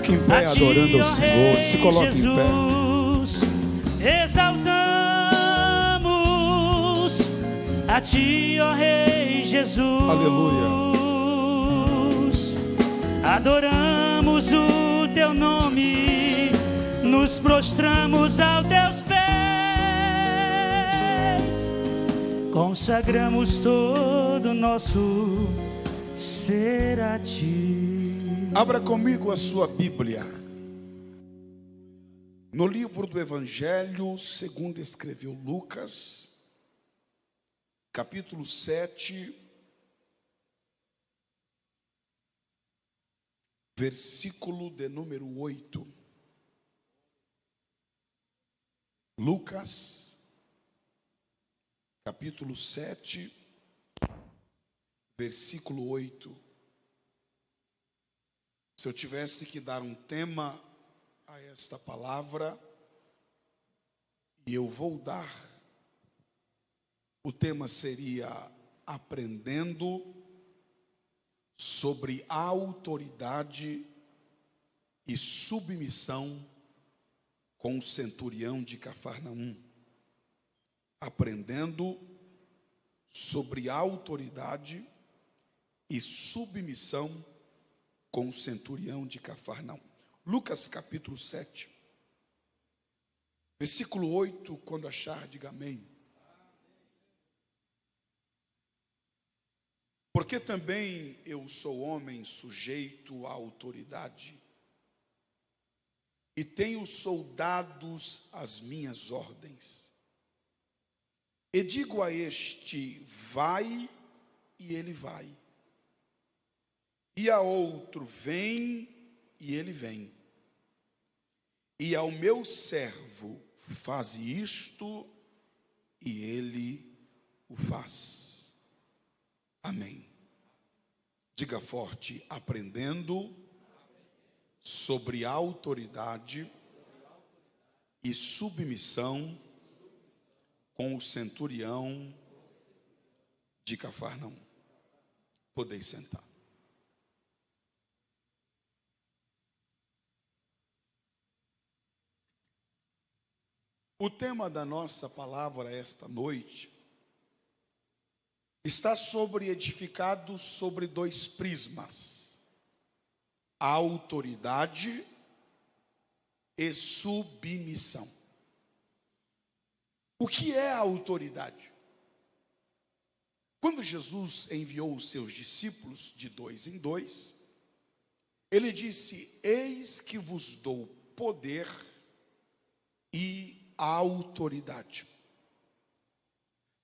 coloque em pé adorando ao Senhor. Se coloque em pé. Exaltamos a Ti, ó Rei Jesus. Aleluia. Adoramos o Teu nome, nos prostramos aos Teus pés, consagramos todo o nosso ser a Ti. Abra comigo a sua Bíblia no livro do Evangelho segundo escreveu Lucas, capítulo 7, versículo de número 8. Lucas, capítulo 7, versículo 8. Se eu tivesse que dar um tema a esta palavra, e eu vou dar, o tema seria aprendendo sobre a autoridade e submissão com o centurião de Cafarnaum. Aprendendo sobre a autoridade e submissão com o centurião de Cafarnaum. Lucas capítulo 7, versículo 8, quando achar, diga amém. Porque também eu sou homem sujeito à autoridade, e tenho soldados às minhas ordens. E digo a este, vai, e ele vai. E a outro, vem, e ele vem. E ao meu servo, faze isto, e ele o faz. Amém. Diga forte, aprendendo sobre autoridade e submissão com o centurião de Cafarnaum. Podeis sentar. O tema da nossa palavra esta noite está edificado sobre dois prismas: a autoridade e submissão. O que é a autoridade? Quando Jesus enviou os seus discípulos de dois em dois, ele disse: eis que vos dou poder e autoridade.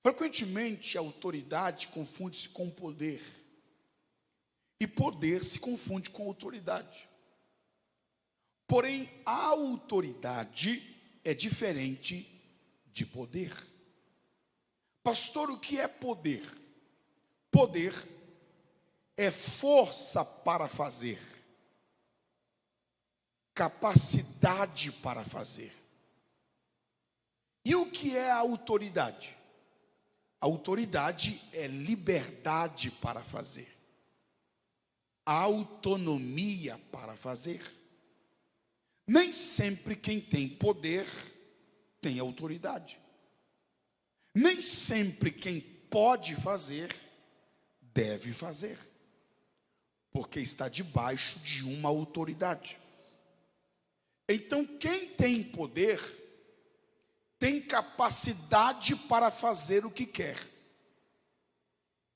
Frequentemente a autoridade confunde-se com poder, e poder se confunde com autoridade. Porém, a autoridade é diferente de poder. Pastor, o que é poder? Poder é força para fazer, capacidade para fazer. E o que é a autoridade? A autoridade é liberdade para fazer, autonomia para fazer. Nem sempre quem tem poder tem autoridade. Nem sempre quem pode fazer deve fazer, porque está debaixo de uma autoridade. Então, quem tem poder tem capacidade para fazer o que quer.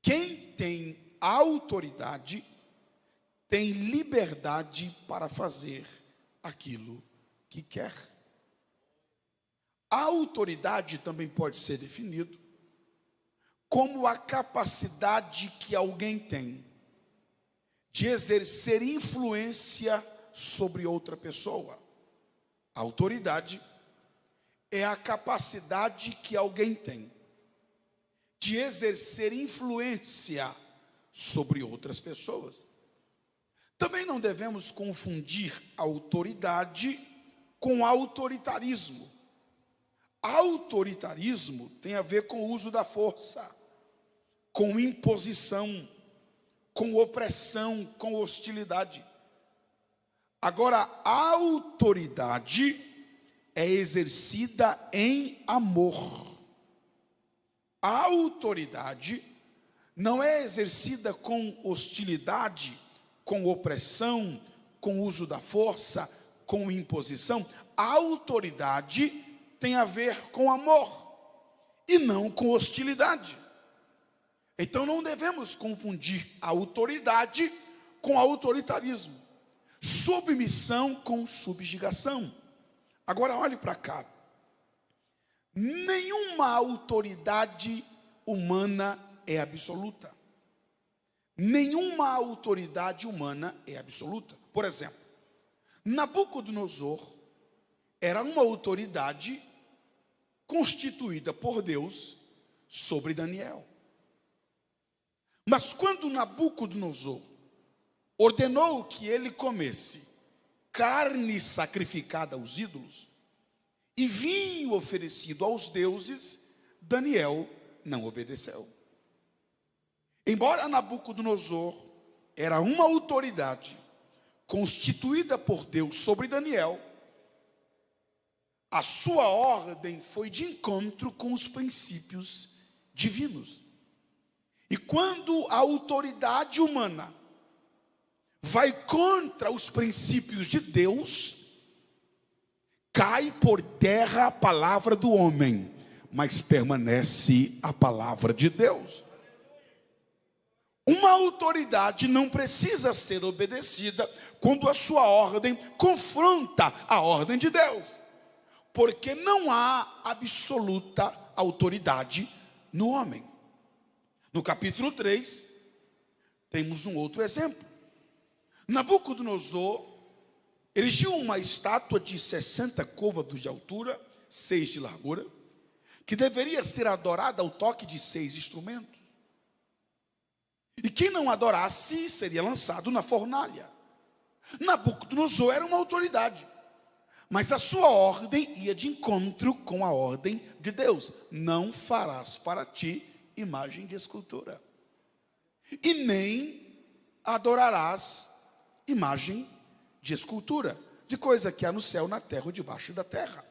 Quem tem autoridade tem liberdade para fazer aquilo que quer. A autoridade também pode ser definido como a capacidade que alguém tem de exercer influência sobre outra pessoa. A autoridade é a capacidade que alguém tem de exercer influência sobre outras pessoas. Também não devemos confundir autoridade com autoritarismo. Autoritarismo tem a ver com o uso da força, com imposição, com opressão, com hostilidade. Agora, a autoridade é exercida em amor. A autoridade não é exercida com hostilidade, com opressão, com uso da força, com imposição. A autoridade tem a ver com amor e não com hostilidade. Então não devemos confundir a autoridade com autoritarismo, submissão com subjugação. Agora olhe para cá. Nenhuma autoridade humana é absoluta. Nenhuma autoridade humana é absoluta. Por exemplo, Nabucodonosor era uma autoridade constituída por Deus sobre Daniel. Mas quando Nabucodonosor ordenou que ele comesse carne sacrificada aos ídolos e vinho oferecido aos deuses, Daniel não obedeceu. Embora Nabucodonosor era uma autoridade constituída por Deus sobre Daniel, a sua ordem foi de encontro com os princípios divinos. E quando a autoridade humana vai contra os princípios de Deus, cai por terra a palavra do homem, mas permanece a palavra de Deus. Uma autoridade não precisa ser obedecida quando a sua ordem confronta a ordem de Deus, porque não há absoluta autoridade no homem. No capítulo 3, temos um outro exemplo. Nabucodonosor erigiu uma estátua de 60 côvados de altura, 6 de largura, que deveria ser adorada ao toque de 6 instrumentos. E quem não adorasse seria lançado na fornalha. Nabucodonosor era uma autoridade, mas a sua ordem ia de encontro com a ordem de Deus. Não farás para ti imagem de escultura, e nem adorarás imagem de escultura, de coisa que há no céu, na terra ou debaixo da terra.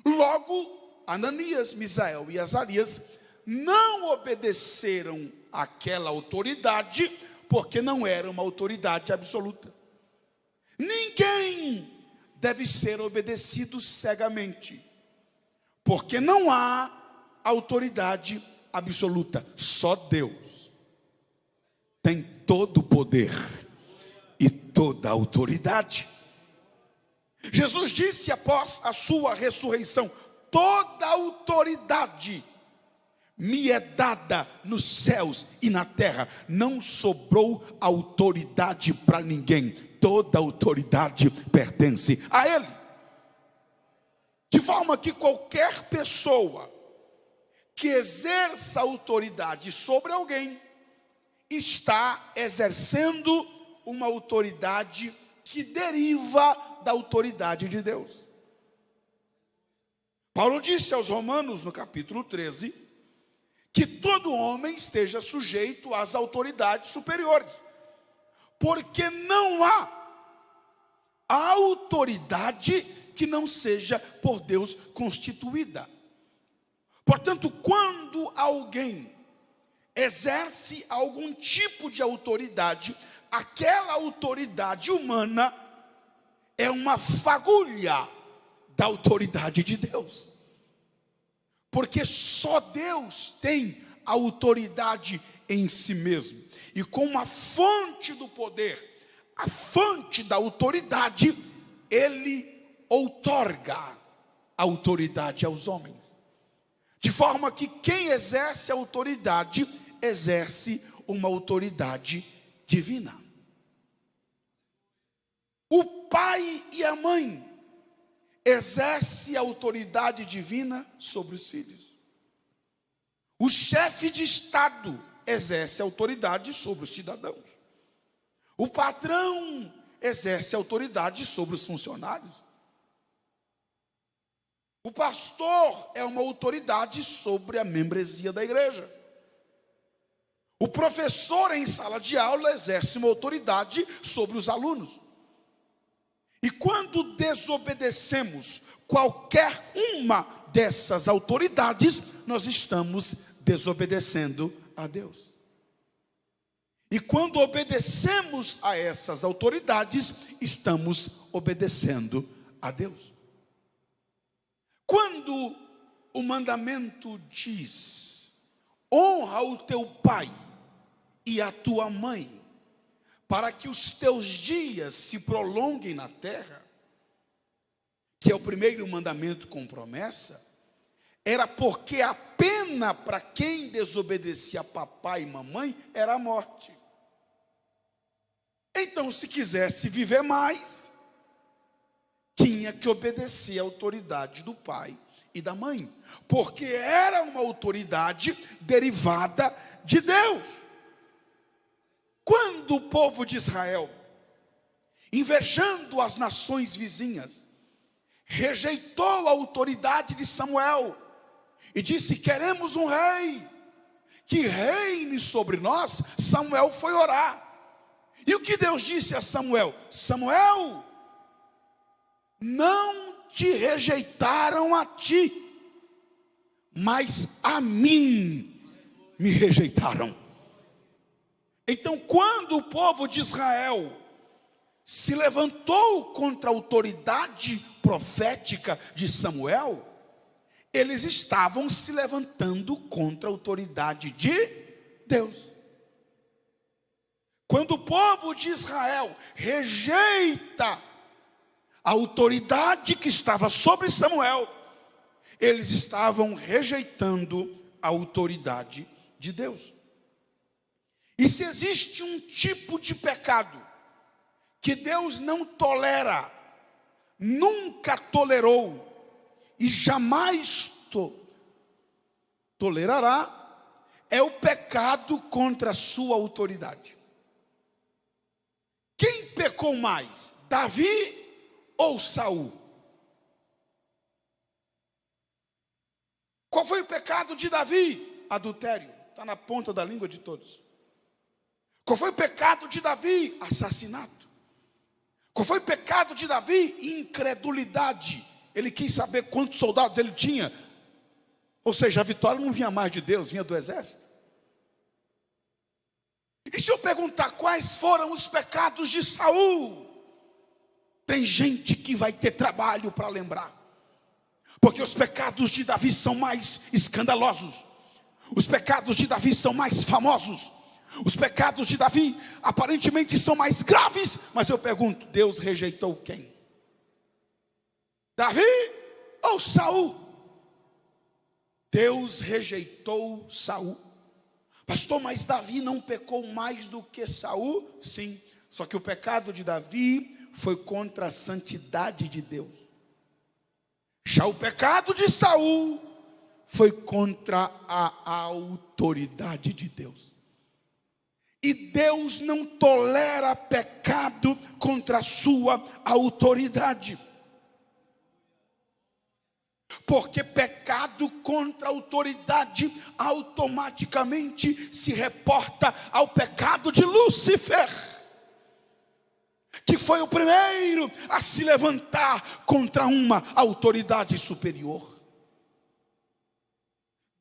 Logo, Ananias, Misael e Azarias não obedeceram àquela autoridade, porque não era uma autoridade absoluta. Ninguém deve ser obedecido cegamente, porque não há autoridade absoluta. Só Deus tem todo o poder e toda a autoridade. Jesus disse após a sua ressurreição: toda autoridade me é dada nos céus e na terra. Não sobrou autoridade para ninguém. Toda autoridade pertence a Ele. De forma que qualquer pessoa que exerça autoridade sobre alguém está exercendo uma autoridade que deriva da autoridade de Deus. Paulo disse aos Romanos, no capítulo 13, que todo homem esteja sujeito às autoridades superiores, porque não há autoridade que não seja por Deus constituída. Portanto, quando alguém exerce algum tipo de autoridade, aquela autoridade humana é uma fagulha da autoridade de Deus. Porque só Deus tem autoridade em si mesmo. E como a fonte do poder, a fonte da autoridade, Ele outorga autoridade aos homens. De forma que quem exerce autoridade, exerce uma autoridade divina. O pai e a mãe exerce a autoridade divina sobre os filhos. O chefe de Estado exerce autoridade sobre os cidadãos. O patrão exerce autoridade sobre os funcionários. O pastor é uma autoridade sobre a membresia da igreja. O professor em sala de aula exerce uma autoridade sobre os alunos. E quando desobedecemos qualquer uma dessas autoridades, nós estamos desobedecendo a Deus. E quando obedecemos a essas autoridades, estamos obedecendo a Deus. Quando o mandamento diz: honra o teu pai e a tua mãe, para que os teus dias se prolonguem na terra, que é o primeiro mandamento com promessa, era porque a pena para quem desobedecia a papai e mamãe era a morte. Então, se quisesse viver mais, tinha que obedecer à autoridade do pai e da mãe, porque era uma autoridade derivada de Deus. Quando o povo de Israel, invejando as nações vizinhas, rejeitou a autoridade de Samuel e disse: queremos um rei que reine sobre nós, Samuel foi orar. E o que Deus disse a Samuel? Samuel, não te rejeitaram a ti, mas a mim me rejeitaram. Então, quando o povo de Israel se levantou contra a autoridade profética de Samuel, eles estavam se levantando contra a autoridade de Deus. Quando o povo de Israel rejeita a autoridade que estava sobre Samuel, eles estavam rejeitando a autoridade de Deus. E se existe um tipo de pecado que Deus não tolera, nunca tolerou e jamais tolerará, é o pecado contra a sua autoridade. Quem pecou mais, Davi ou Saul? Qual foi o pecado de Davi? Adultério, está na ponta da língua de todos. Qual foi o pecado de Davi? Assassinato. Qual foi o pecado de Davi? Incredulidade. Ele quis saber quantos soldados ele tinha. Ou seja, a vitória não vinha mais de Deus, vinha do exército. E se eu perguntar quais foram os pecados de Saul, tem gente que vai ter trabalho para lembrar, porque os pecados de Davi são mais escandalosos, os pecados de Davi são mais famosos, os pecados de Davi aparentemente são mais graves. Mas eu pergunto, Deus rejeitou quem? Davi ou Saul? Deus rejeitou Saul. Pastor, mas Davi não pecou mais do que Saul? Sim, só que o pecado de Davi foi contra a santidade de Deus. Já o pecado de Saul foi contra a autoridade de Deus. E Deus não tolera pecado contra a sua autoridade. Porque pecado contra a autoridade automaticamente se reporta ao pecado de Lúcifer, que foi o primeiro a se levantar contra uma autoridade superior.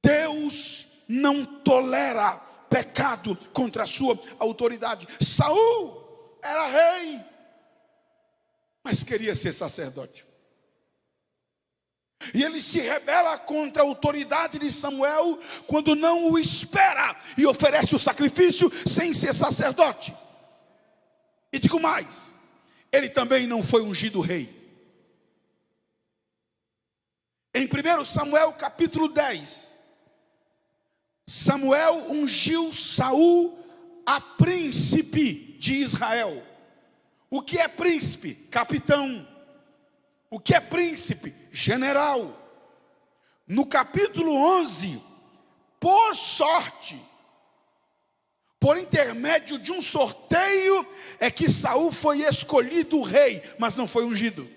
Deus não tolera pecado contra a sua autoridade. Saul era rei, mas queria ser sacerdote. E ele se rebela contra a autoridade de Samuel quando não o espera e oferece o sacrifício sem ser sacerdote. E digo mais, ele também não foi ungido rei. Em 1 Samuel capítulo 10, Samuel ungiu Saul a príncipe de Israel. O que é príncipe? Capitão. O que é príncipe? General. No capítulo 11, por sorte, por intermédio de um sorteio, é que Saul foi escolhido rei, mas não foi ungido.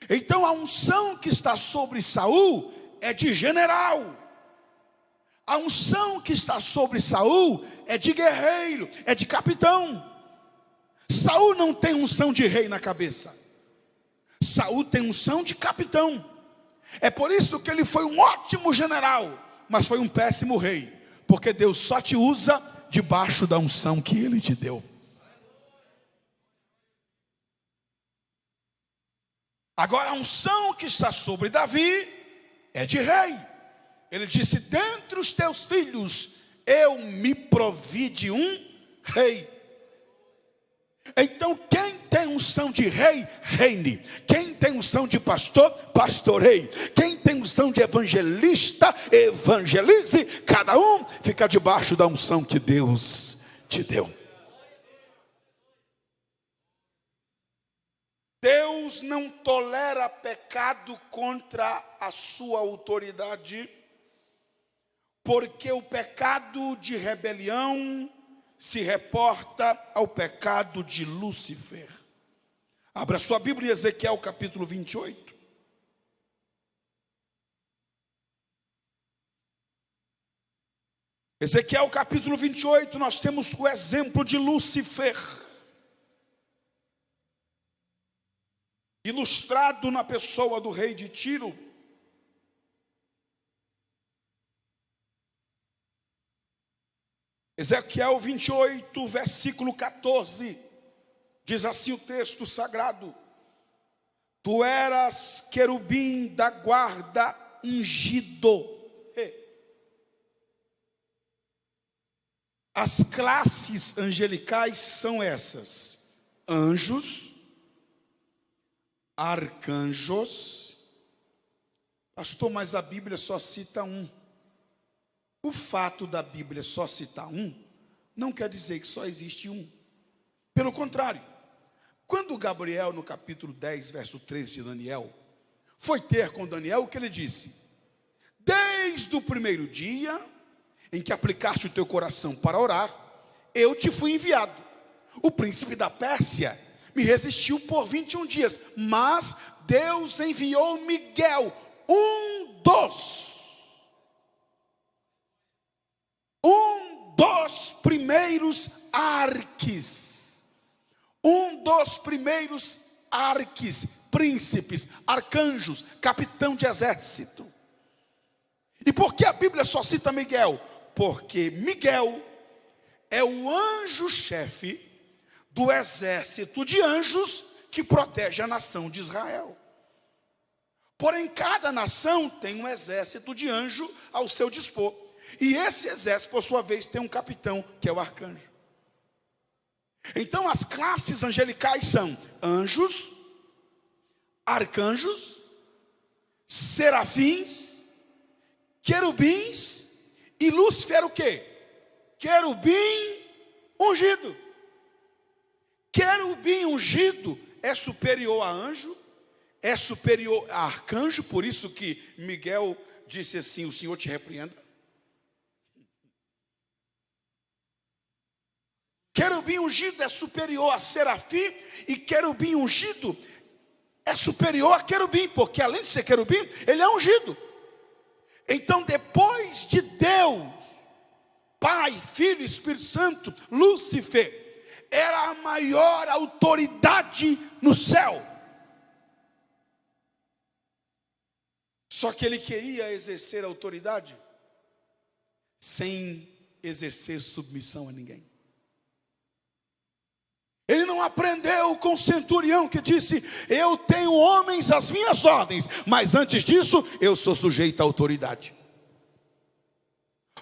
Então a unção que está sobre Saul é de general. A unção que está sobre Saul é de guerreiro, é de capitão. Saul não tem unção de rei na cabeça. Saul tem unção de capitão. É por isso que ele foi um ótimo general, mas foi um péssimo rei, porque Deus só te usa debaixo da unção que ele te deu. Agora a unção que está sobre Davi é de rei. Ele disse: dentre os teus filhos eu me provi de um rei. Então quem tem unção de rei, reine. Quem tem unção de pastor, pastoreie. Quem tem unção de evangelista, evangelize. Cada um fica debaixo da unção que Deus te deu. Deus não tolera pecado contra a sua autoridade, porque o pecado de rebelião se reporta ao pecado de Lúcifer. Abra sua Bíblia em Ezequiel capítulo 28. Ezequiel capítulo 28, nós temos o exemplo de Lúcifer, ilustrado na pessoa do rei de Tiro. Ezequiel 28, versículo 14, diz assim o texto sagrado: tu eras querubim da guarda ungido. As classes angelicais são essas: anjos, arcanjos. Pastor, mas a Bíblia só cita um. O fato da Bíblia só citar um não quer dizer que só existe um. Pelo contrário, quando Gabriel, no capítulo 10, verso 3 de Daniel, foi ter com Daniel, o que ele disse? Desde o primeiro dia em que aplicaste o teu coração para orar, eu te fui enviado. O príncipe da Pérsia me resistiu por 21 dias, mas Deus enviou Miguel, um dos primeiros arques, príncipes, arcanjos, capitão de exército. E por que a Bíblia só cita Miguel? Porque Miguel é o anjo-chefe do exército de anjos que protege a nação de Israel. Porém, cada nação tem um exército de anjo ao seu dispor. E esse exército, por sua vez, tem um capitão, que é o arcanjo. Então, as classes angelicais são anjos, arcanjos, serafins, querubins e Lúcifer o quê? Querubim ungido. Querubim ungido é superior a anjo, é superior a arcanjo, por isso que Miguel disse assim: o Senhor te repreenda. Querubim ungido é superior a serafim, e querubim ungido é superior a querubim, porque além de ser querubim, ele é ungido. Então, depois de Deus, Pai, Filho e Espírito Santo, Lúcifer era a maior autoridade no céu. Só que ele queria exercer a autoridade sem exercer submissão a ninguém. Ele não aprendeu com o centurião que disse: eu tenho homens às minhas ordens, mas antes disso eu sou sujeito à autoridade.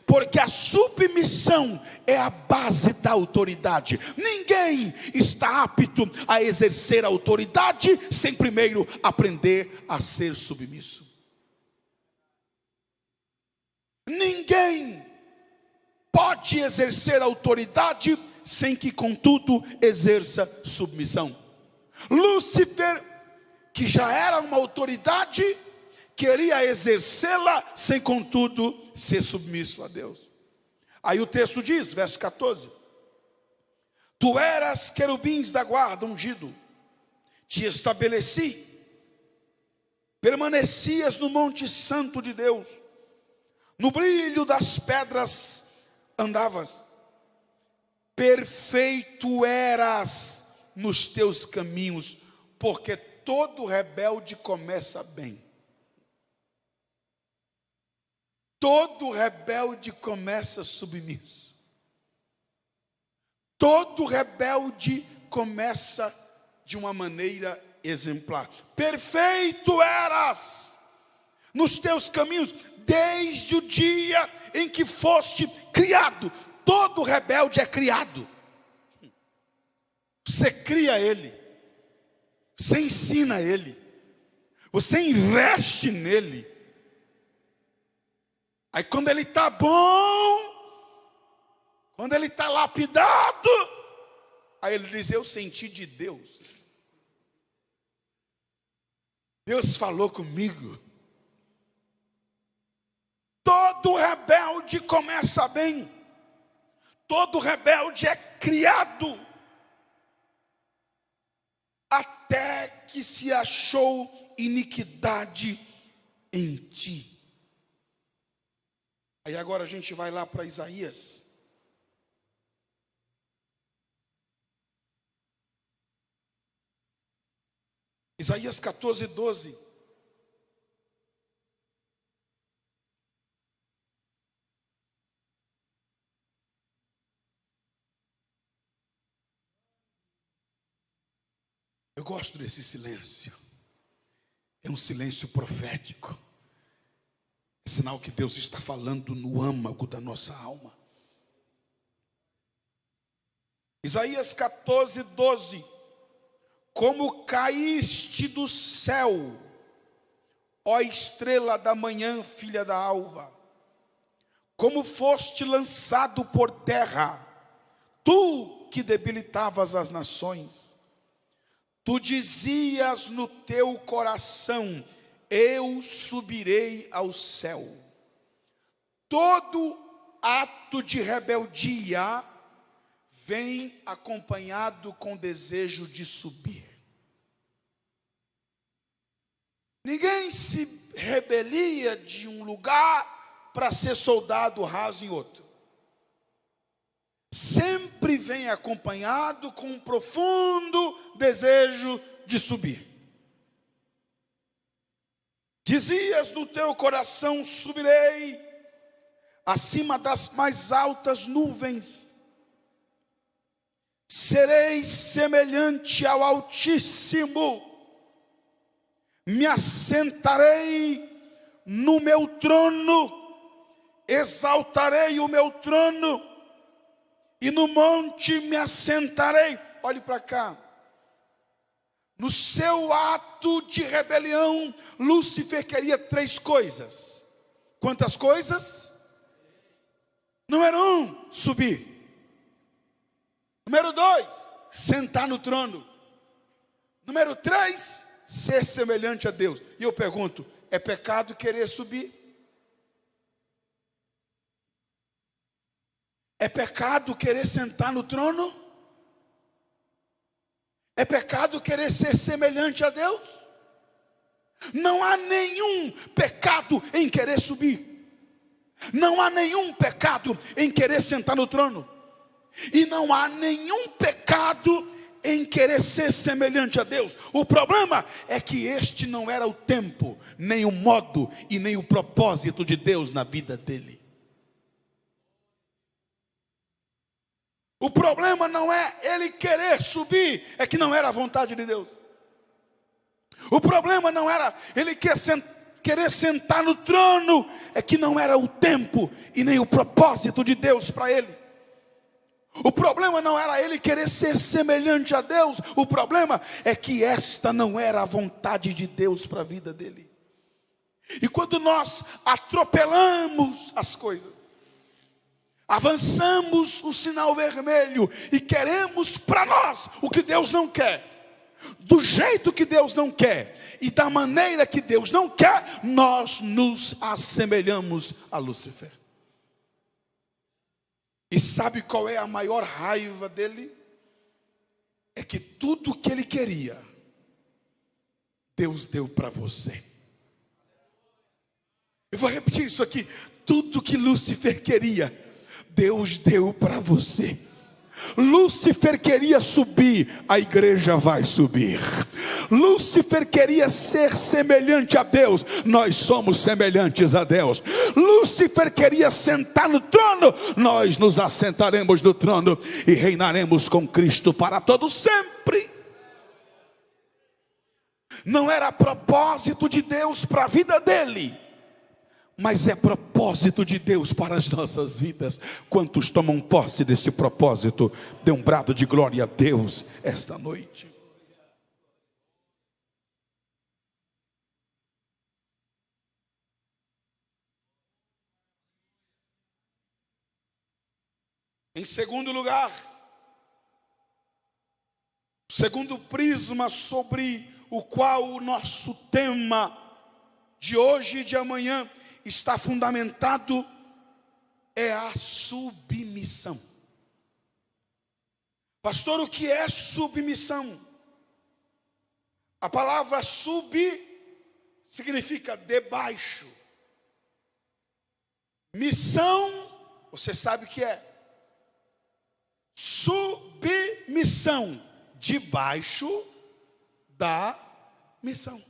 Porque a submissão é a base da autoridade. Ninguém está apto a exercer a autoridade sem primeiro aprender a ser submisso. Ninguém pode exercer a autoridade sem que, contudo, exerça submissão. Lúcifer, que já era uma autoridade, queria exercê-la sem, contudo, ser submisso a Deus. Aí o texto diz, verso 14: tu eras querubins da guarda ungido, te estabeleci, permanecias no monte santo de Deus, no brilho das pedras andavas. Perfeito eras nos teus caminhos, porque todo rebelde começa bem. Todo rebelde começa submisso. Todo rebelde começa de uma maneira exemplar. Perfeito eras nos teus caminhos, desde o dia em que foste criado. Todo rebelde é criado. Você cria ele, você ensina ele, você investe nele. Aí quando ele está bom, quando ele está lapidado, aí ele diz: eu senti de Deus. Deus falou comigo. Todo rebelde começa bem. Todo rebelde é criado. Até que se achou iniquidade em ti. Aí agora a gente vai lá para Isaías. Isaías 14, 12. Eu gosto desse silêncio. É um silêncio profético. É sinal que Deus está falando no âmago da nossa alma. Isaías 14, 12. Como caíste do céu, ó estrela da manhã, filha da alva. Como foste lançado por terra, tu que debilitavas as nações. Tu dizias no teu coração: eu subirei ao céu. Todo ato de rebeldia vem acompanhado com desejo de subir. Ninguém se rebelia de um lugar para ser soldado raso em outro. Sempre vem acompanhado com um profundo desejo de subir. Dizias no teu coração: subirei acima das mais altas nuvens. Serei semelhante ao Altíssimo. Me assentarei no meu trono. Exaltarei o meu trono. E no monte me assentarei. Olhe para cá. No seu ato de rebelião, Lúcifer queria 3 coisas. Quantas coisas? Número 1, subir. Número 2, sentar no trono. Número 3, ser semelhante a Deus. E eu pergunto: é pecado querer subir? É pecado querer sentar no trono? É pecado querer ser semelhante a Deus? Não há nenhum pecado em querer subir. Não há nenhum pecado em querer sentar no trono. E não há nenhum pecado em querer ser semelhante a Deus. O problema é que este não era o tempo, nem o modo e nem o propósito de Deus na vida dele. O problema não é ele querer subir, é que não era a vontade de Deus. O problema não era ele querer sentar no trono, é que não era o tempo e nem o propósito de Deus para ele. O problema não era ele querer ser semelhante a Deus, o problema é que esta não era a vontade de Deus para a vida dele. E quando nós atropelamos as coisas, avançamos o sinal vermelho e queremos para nós o que Deus não quer, do jeito que Deus não quer e da maneira que Deus não quer, nós nos assemelhamos a Lúcifer. E sabe qual é a maior raiva dele? É que tudo que ele queria, Deus deu para você. Eu vou repetir isso aqui: tudo que Lúcifer queria, Deus deu para você. Lúcifer queria subir, a igreja vai subir. Lúcifer queria ser semelhante a Deus, nós somos semelhantes a Deus. Lúcifer queria sentar no trono, nós nos assentaremos no trono e reinaremos com Cristo para todo sempre. Não era propósito de Deus para a vida dele, mas é propósito de Deus para as nossas vidas. Quantos tomam posse desse propósito? Dê um brado de glória a Deus esta noite. Em segundo lugar, o segundo prisma sobre o qual o nosso tema de hoje e de amanhã está fundamentado é a submissão. Pastor, o que é submissão? A palavra sub significa debaixo. Missão, você sabe o que é? Submissão, debaixo da missão.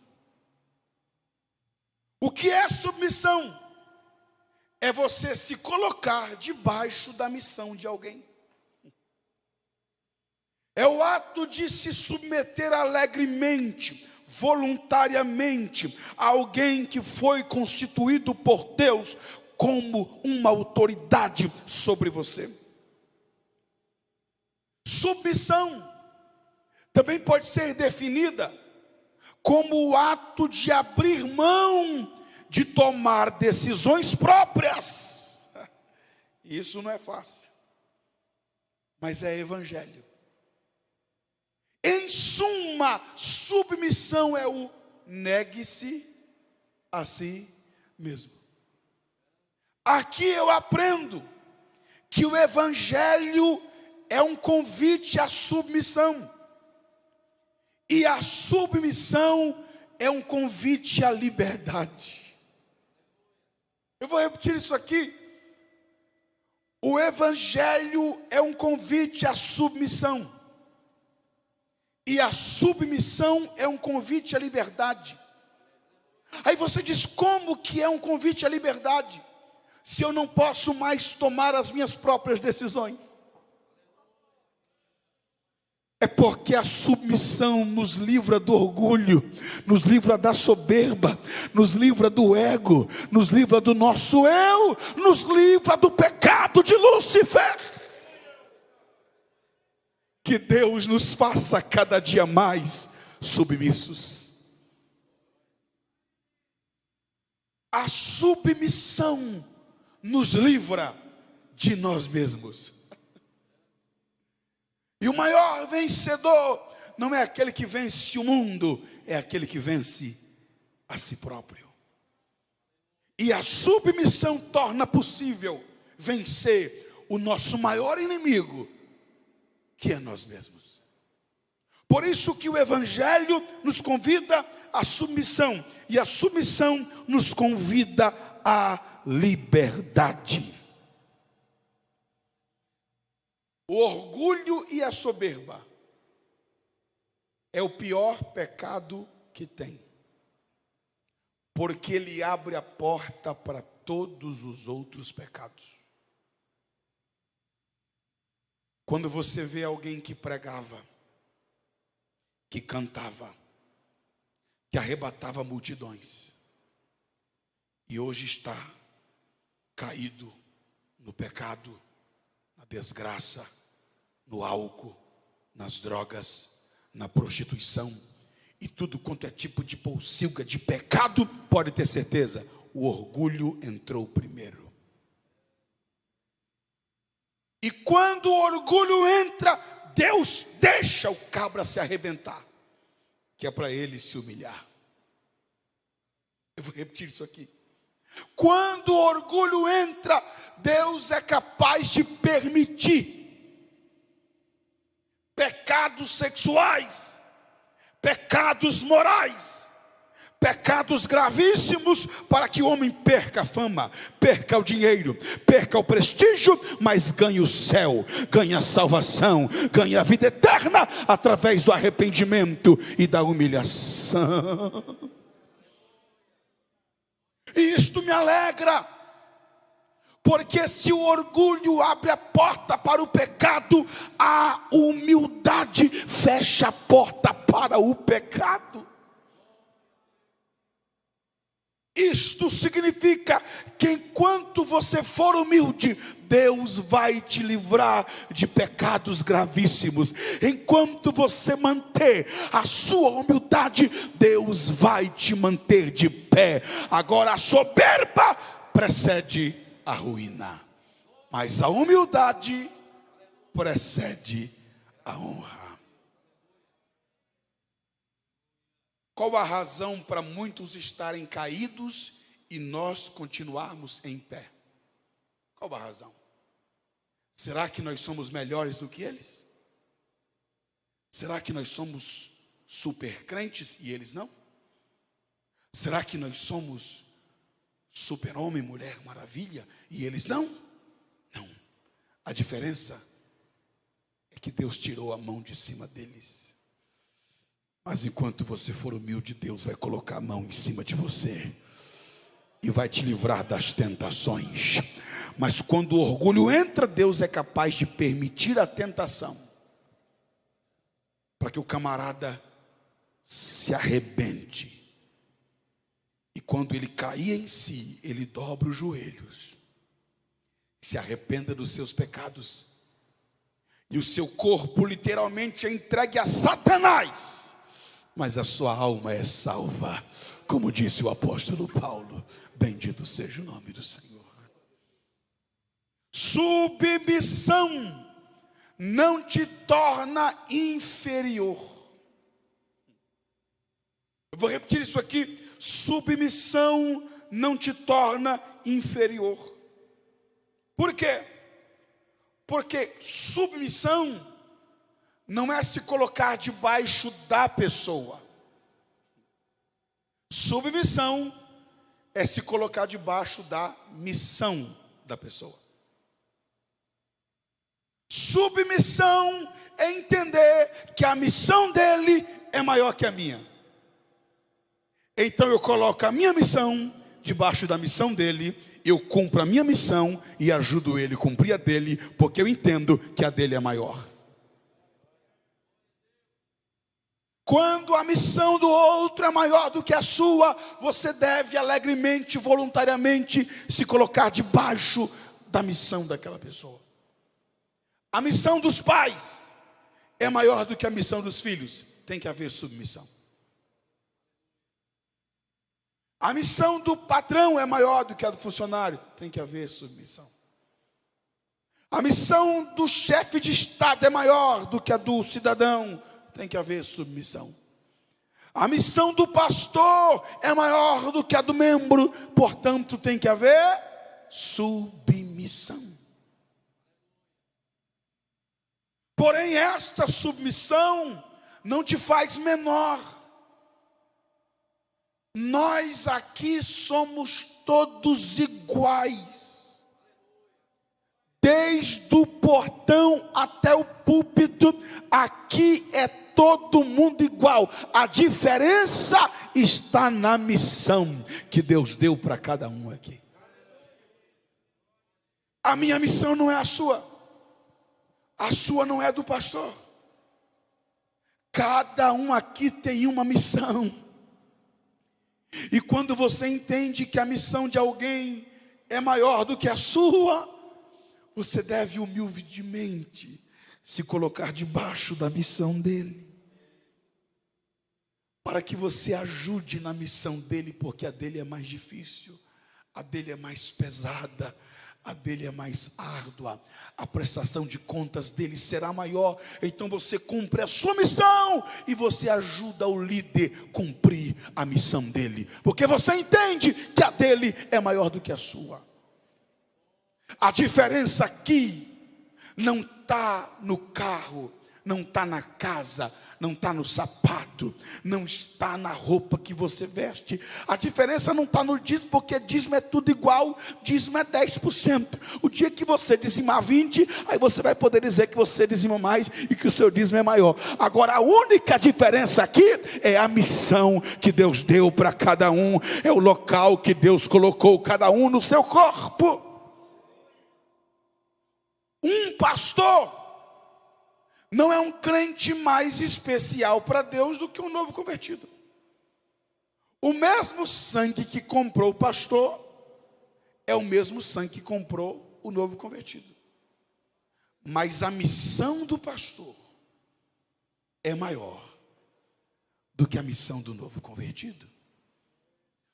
O que é submissão? É você se colocar debaixo da missão de alguém. É o ato de se submeter alegremente, voluntariamente, a alguém que foi constituído por Deus como uma autoridade sobre você. Submissão também pode ser definida como o ato de abrir mão de tomar decisões próprias. Isso não é fácil, mas é evangelho. Em suma, submissão é o negue-se a si mesmo. Aqui eu aprendo que o evangelho é um convite à submissão. E a submissão é um convite à liberdade. Eu vou repetir isso aqui. O evangelho é um convite à submissão. E a submissão é um convite à liberdade. Aí você diz, como que é um convite à liberdade? Se eu não posso mais tomar as minhas próprias decisões. É porque a submissão nos livra do orgulho, nos livra da soberba, nos livra do ego, nos livra do nosso eu, nos livra do pecado de Lúcifer. Que Deus nos faça cada dia mais submissos. A submissão nos livra de nós mesmos. E o maior vencedor não é aquele que vence o mundo, é aquele que vence a si próprio. E a submissão torna possível vencer o nosso maior inimigo, que é nós mesmos. Por isso que o evangelho nos convida à submissão, e a submissão nos convida à liberdade. O orgulho e a soberba é o pior pecado que tem, porque ele abre a porta para todos os outros pecados. Quando você vê alguém que pregava, que cantava, que arrebatava multidões, e hoje está caído no pecado, na desgraça, no álcool, nas drogas, na prostituição, e tudo quanto é tipo de pocilga de pecado, pode ter certeza, o orgulho entrou primeiro. E quando o orgulho entra, Deus deixa o cabra se arrebentar, que é para ele se humilhar. Eu vou repetir isso aqui. Quando o orgulho entra, Deus é capaz de permitir pecados sexuais, pecados morais, pecados gravíssimos para que o homem perca a fama, perca o dinheiro, perca o prestígio, mas ganhe o céu, ganhe a salvação, ganhe a vida eterna através do arrependimento e da humilhação. E isto me alegra, porque se o orgulho abre a porta para o pecado, a humildade fecha a porta para o pecado. Isto significa que enquanto você for humilde, Deus vai te livrar de pecados gravíssimos. Enquanto você manter a sua humildade, Deus vai te manter de pé. Agora a soberba precede a ruína, mas a humildade precede a honra. Qual a razão para muitos estarem caídos e nós continuarmos em pé? Qual a razão? Será que nós somos melhores do que eles? Será que nós somos super crentes e eles não? Será que nós somos super homem, mulher, maravilha e eles não? Não. A diferença é que Deus tirou a mão de cima deles. Mas enquanto você for humilde, Deus vai colocar a mão em cima de você e vai te livrar das tentações. Mas quando o orgulho entra, Deus é capaz de permitir a tentação, para que o camarada se arrebente. E quando ele cair em si, ele dobra os joelhos, se arrependa dos seus pecados, e o seu corpo literalmente é entregue a Satanás, mas a sua alma é salva, como disse o apóstolo Paulo. Bendito seja o nome do Senhor. Submissão não te torna inferior. Eu vou repetir isso aqui. Submissão não te torna inferior. Por quê? Porque submissão não é se colocar debaixo da pessoa. Submissão é se colocar debaixo da missão da pessoa. Submissão é entender que a missão dele é maior que a minha. Então eu coloco a minha missão debaixo da missão dele, eu cumpro a minha missão e ajudo ele a cumprir a dele, porque eu entendo que a dele é maior. Quando a missão do outro é maior do que a sua, você deve alegremente, voluntariamente se colocar debaixo da missão daquela pessoa. A missão dos pais é maior do que a missão dos filhos, tem que haver submissão. A missão do patrão é maior do que a do funcionário, tem que haver submissão. A missão do chefe de estado é maior do que a do cidadão, tem que haver submissão. A missão do pastor é maior do que a do membro, portanto tem que haver submissão. Porém, esta submissão não te faz menor. Nós aqui somos todos iguais. Desde o portão até o púlpito, aqui é todo mundo igual. A diferença está na missão que Deus deu para cada um aqui. A minha missão não é a sua. A sua não é do pastor. Cada um aqui tem uma missão. E quando você entende que a missão de alguém é maior do que a sua, você deve humildemente se colocar debaixo da missão dele, para que você ajude na missão dele, porque a dele é mais difícil, a dele é mais pesada, a dele é mais árdua, a prestação de contas dele será maior. Então você cumpre a sua missão e você ajuda o líder a cumprir a missão dele, porque você entende que a dele é maior do que a sua. A diferença aqui não está no carro, não está na casa, não está no sapato, não está na roupa que você veste. A diferença não está no dízimo, porque dízimo é tudo igual, dízimo é 10%. O dia que você dizimar 20%, aí você vai poder dizer que você dizima mais e que o seu dízimo é maior. Agora a única diferença aqui é a missão que Deus deu para cada um, é o local que Deus colocou cada um no seu corpo. Um pastor não é um crente mais especial para Deus do que um novo convertido. O mesmo sangue que comprou o pastor é o mesmo sangue que comprou o novo convertido. Mas a missão do pastor é maior do que a missão do novo convertido.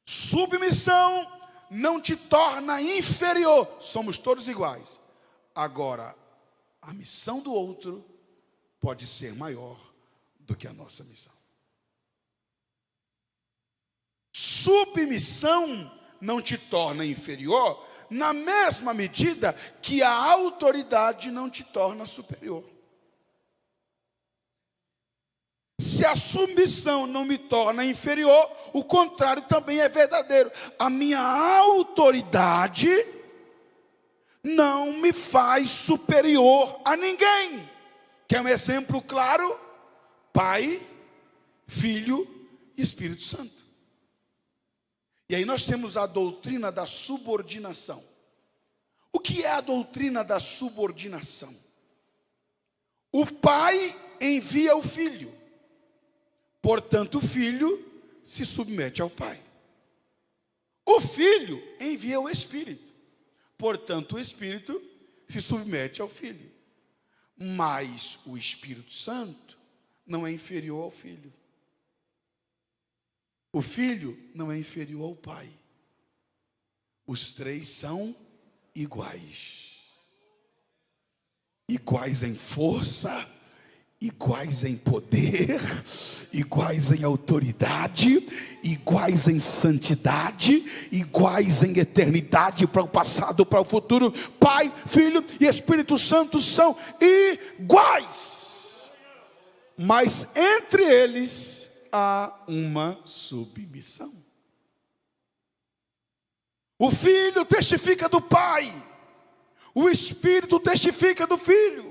Submissão não te torna inferior, somos todos iguais. Agora, a missão do outro pode ser maior do que a nossa missão. Submissão não te torna inferior na mesma medida que a autoridade não te torna superior. Se a submissão não me torna inferior, o contrário também é verdadeiro. A minha autoridade não me faz superior a ninguém. Quer um exemplo claro? Pai, Filho e Espírito Santo. E aí nós temos a doutrina da subordinação. O que é a doutrina da subordinação? O pai envia o filho, portanto o filho se submete ao pai. O filho envia o Espírito, portanto o Espírito se submete ao filho. Mas o Espírito Santo não é inferior ao Filho. O Filho não é inferior ao Pai. Os três são iguais. Iguais em força, iguais em poder, iguais em autoridade, iguais em santidade, iguais em eternidade, para o passado, para o futuro. Pai, Filho e Espírito Santo são iguais, mas entre eles há uma submissão. O Filho testifica do Pai, o Espírito testifica do Filho.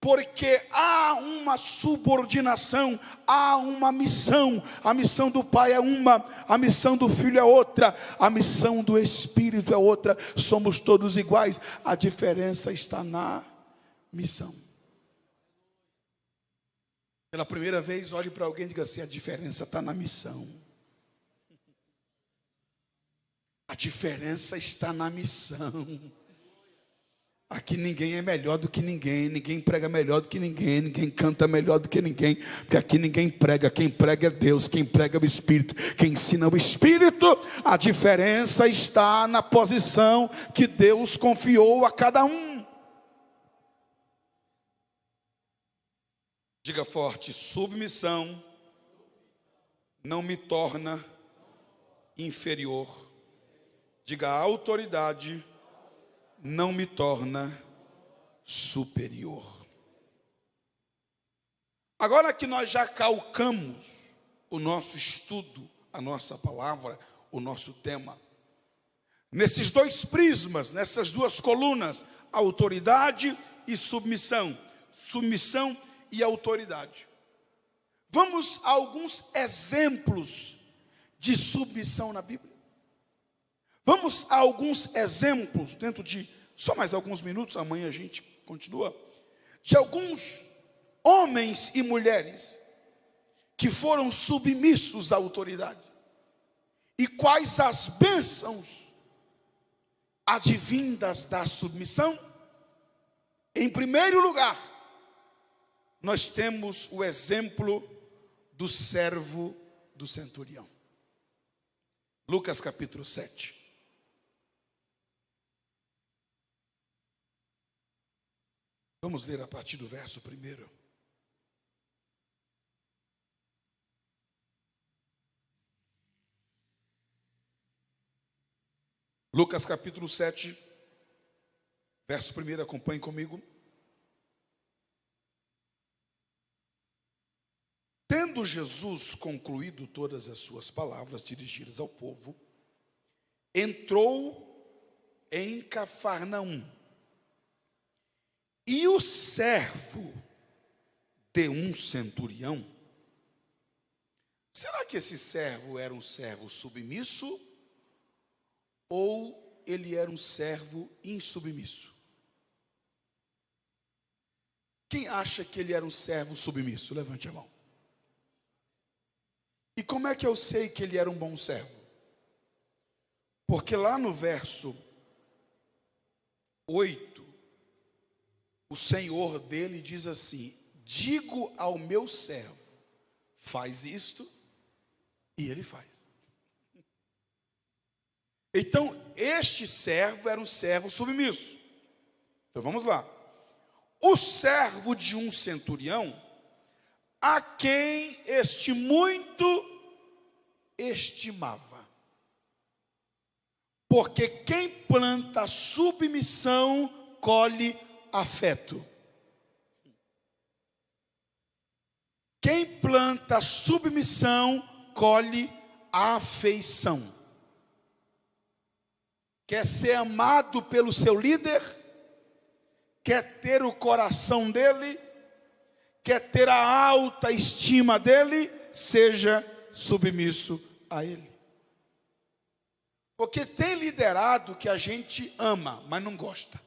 Porque há uma subordinação, há uma missão. A missão do Pai é uma, a missão do Filho é outra, a missão do Espírito é outra. Somos todos iguais, a diferença está na missão. Pela primeira vez, olhe para alguém e diga assim: a diferença está na missão. A diferença está na missão. Aqui ninguém é melhor do que ninguém, ninguém prega melhor do que ninguém, ninguém canta melhor do que ninguém, porque aqui ninguém prega, quem prega é Deus, quem prega é o Espírito, quem ensina é o Espírito. A diferença está na posição que Deus confiou a cada um. Diga forte: submissão não me torna inferior. Diga: autoridade não me torna superior. Agora que nós já calcamos o nosso estudo, a nossa palavra, o nosso tema, nesses dois prismas, nessas duas colunas, autoridade e submissão, submissão e autoridade. Vamos a alguns exemplos de submissão na Bíblia. Vamos a alguns exemplos, dentro de só mais alguns minutos, amanhã a gente continua, de alguns homens e mulheres que foram submissos à autoridade. E quais as bênçãos advindas da submissão? Em primeiro lugar, nós temos o exemplo do servo do centurião. Lucas capítulo 7. Vamos ler a partir do verso 1. Lucas capítulo 7, verso 1, acompanhe comigo. Tendo Jesus concluído todas as suas palavras dirigidas ao povo, entrou em Cafarnaum. E o servo de um centurião, será que esse servo era um servo submisso ou ele era um servo insubmisso? Quem acha que ele era um servo submisso? Levante a mão. E como é que eu sei que ele era um bom servo? Porque lá no verso 8, o Senhor dele diz assim: digo ao meu servo, faz isto, e ele faz. Então, este servo era um servo submisso. Então vamos lá. O servo de um centurião, a quem este muito estimava. Porque quem planta submissão, colhe afeto. Quem planta submissão, colhe afeição. Quer ser amado pelo seu líder? Quer ter o coração dele? Quer ter a alta estima dele? Seja submisso a ele. Porque tem liderado que a gente ama, mas não gosta.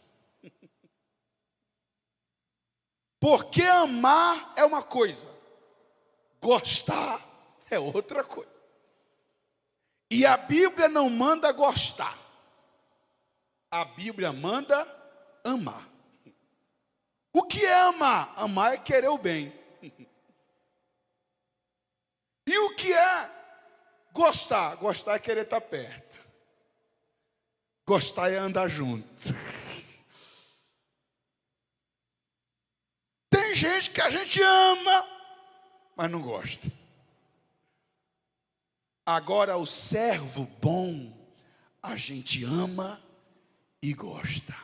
Porque amar é uma coisa, gostar é outra coisa. E a Bíblia não manda gostar, a Bíblia manda amar. O que é amar? Amar é querer o bem. E o que é gostar? Gostar é querer estar perto. Gostar é andar junto. Tem gente que a gente ama, mas não gosta. Agora o servo bom, a gente ama e gosta.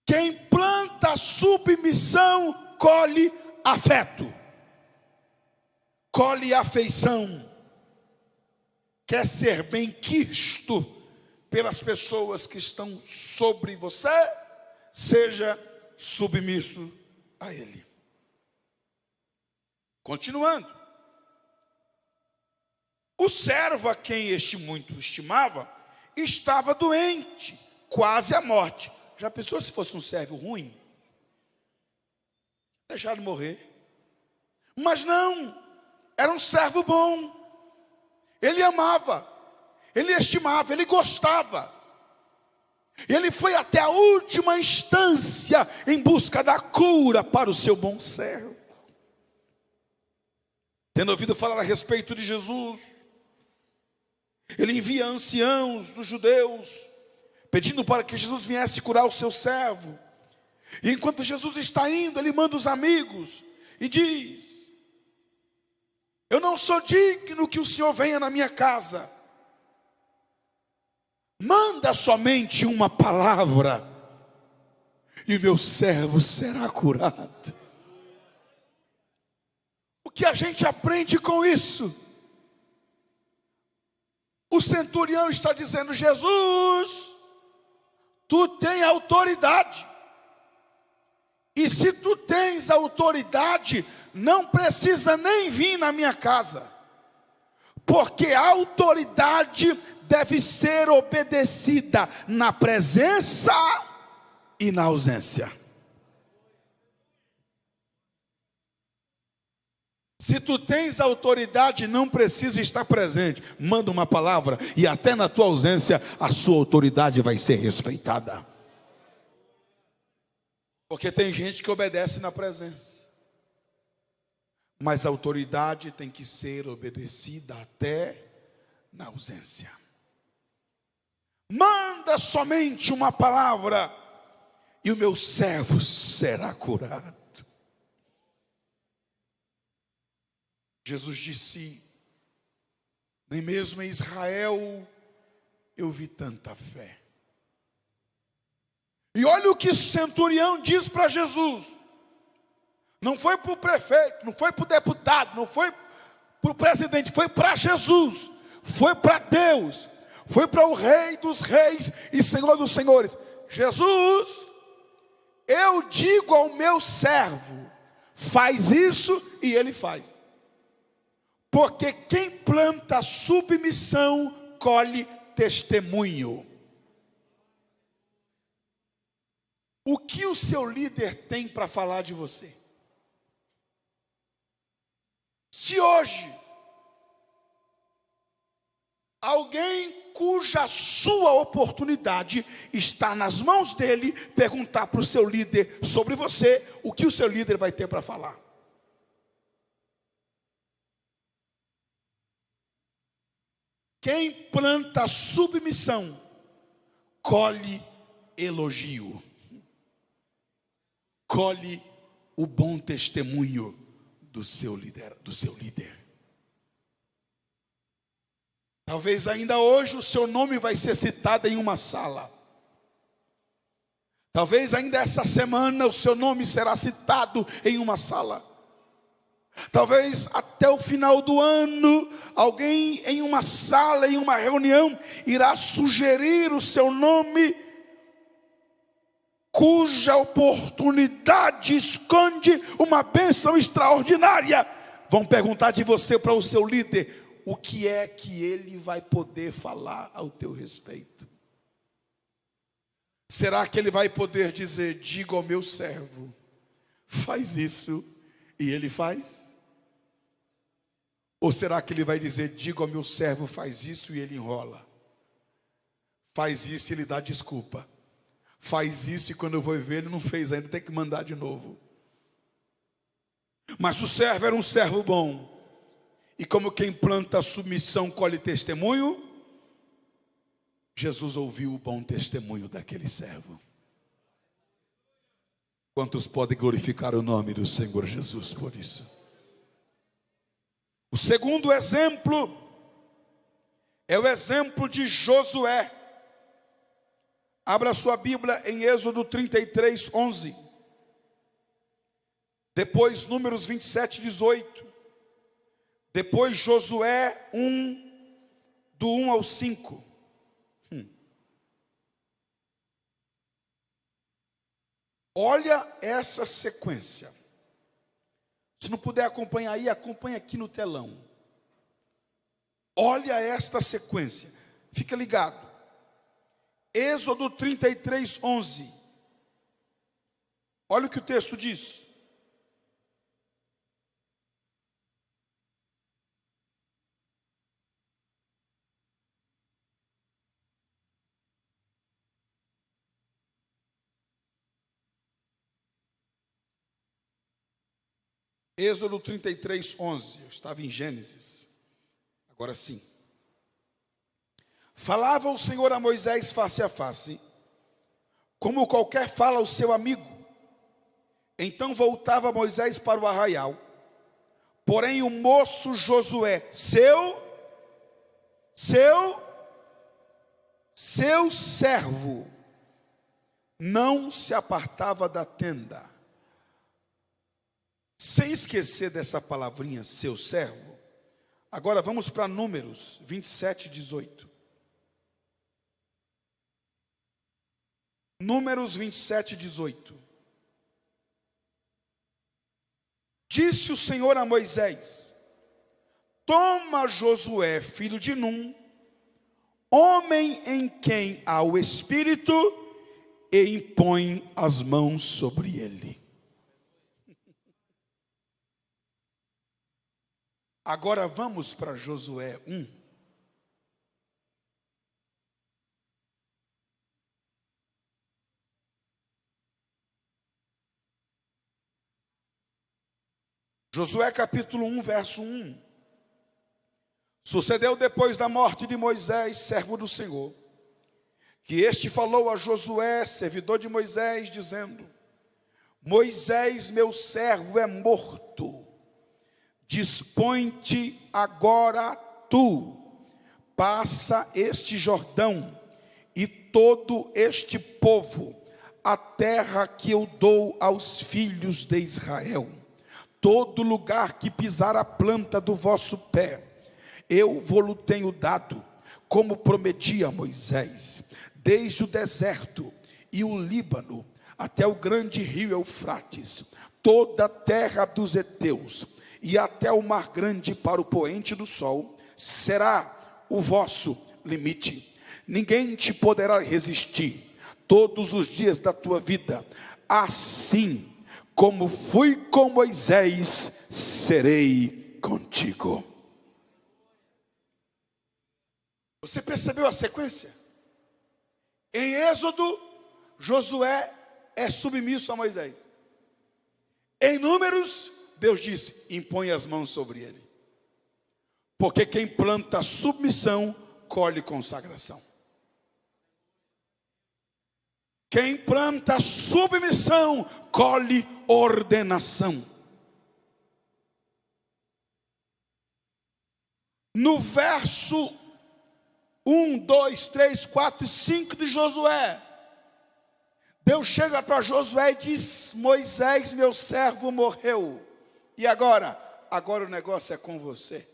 Quem planta submissão, colhe afeto, colhe afeição. Quer ser bem quisto pelas pessoas que estão sobre você, seja submisso a ele. Continuando. O servo a quem este muito estimava, estava doente, quase à morte. Já pensou se fosse um servo ruim? Deixaram morrer. Mas não, era um servo bom. Ele amava, ele estimava, ele gostava. Ele foi até a última instância em busca da cura para o seu bom servo. Tendo ouvido falar a respeito de Jesus, ele envia anciãos dos judeus, pedindo para que Jesus viesse curar o seu servo. E enquanto Jesus está indo, ele manda os amigos e diz: eu não sou digno que o Senhor venha na minha casa. Manda somente uma palavra e o meu servo será curado. O que a gente aprende com isso? O centurião está dizendo: Jesus, tu tens autoridade. E se tu tens autoridade, não precisa nem vir na minha casa. Porque a autoridade deve ser obedecida na presença e na ausência. Se tu tens autoridade, não precisa estar presente. Manda uma palavra e até na tua ausência a sua autoridade vai ser respeitada. Porque tem gente que obedece na presença, mas a autoridade tem que ser obedecida até na ausência. Manda somente uma palavra e o meu servo será curado. Jesus disse: nem mesmo em Israel eu vi tanta fé. E olha o que o centurião diz para Jesus: Não foi para o prefeito, não foi para o deputado, não foi para o presidente, foi para Jesus, foi para Deus, foi para o Rei dos Reis e Senhor dos Senhores. Jesus, eu digo ao meu servo, faz isso, e ele faz. Porque quem planta submissão, colhe testemunho. O que o seu líder tem para falar de você? Se hoje alguém cuja sua oportunidade está nas mãos dele, perguntar para o seu líder sobre você, o que o seu líder vai ter para falar? Quem planta submissão, colhe elogio, colhe o bom testemunho do seu líder. Talvez ainda hoje o seu nome vai ser citado em uma sala. Talvez ainda essa semana o seu nome será citado em uma sala. Talvez até o final do ano, alguém em uma sala, em uma reunião, irá sugerir o seu nome, cuja oportunidade esconde uma bênção extraordinária. Vão perguntar de você para o seu líder, o que é que ele vai poder falar ao teu respeito? Será que ele vai poder dizer, diga ao meu servo, faz isso, e ele faz? Ou será que ele vai dizer, diga ao meu servo, faz isso, e ele enrola? Faz isso e ele dá desculpa. Faz isso e quando eu vou ver ele não fez ainda, tem que mandar de novo. Mas o servo era um servo bom. E como quem planta submissão colhe testemunho, Jesus ouviu o bom testemunho daquele servo. Quantos podem glorificar o nome do Senhor Jesus por isso? O segundo exemplo é o exemplo de Josué. Abra sua Bíblia em Êxodo 33, 11. Depois Números 27, 18. Depois Josué 1, do 1 ao 5. Olha essa sequência. Se não puder acompanhar aí, acompanha aqui no telão. Olha esta sequência. Fica ligado. Êxodo 33, 11. Olha o que o texto diz. Êxodo 33, 11. Eu estava em Gênesis. Agora sim. Falava o Senhor a Moisés face a face, como qualquer fala ao seu amigo. Então voltava Moisés para o arraial. Porém o moço Josué, seu servo, não se apartava da tenda. Sem esquecer dessa palavrinha, seu servo. Agora vamos para Números 27, 18. Números 27, 18. Disse o Senhor a Moisés: toma Josué, filho de Num, homem em quem há o Espírito, e impõe as mãos sobre ele. Agora vamos para Josué 1. Josué capítulo 1, verso 1. Sucedeu depois da morte de Moisés, servo do Senhor, que este falou a Josué, servidor de Moisés, dizendo: Moisés, meu servo, é morto. Dispõe-te agora tu, passa este Jordão e todo este povo, a terra que eu dou aos filhos de Israel. todo lugar que pisar a planta do vosso pé, eu vou-lo tenho dado, como prometi a Moisés, desde o deserto e o Líbano, até o grande rio Eufrates, toda a terra dos heteus, e até o mar grande para o poente do sol, será o vosso limite. Ninguém te poderá resistir todos os dias da tua vida. Assim como fui com Moisés, serei contigo. Você percebeu a sequência? Em Êxodo, Josué é submisso a Moisés. Em Números, Deus disse: impõe as mãos sobre ele. Porque quem planta submissão, colhe consagração. Quem planta submissão, colhe ordenação. No verso 1, 2, 3, 4 e 5 de Josué, Deus chega para Josué e diz: Moisés, meu servo, morreu. E agora? Agora o negócio é com você.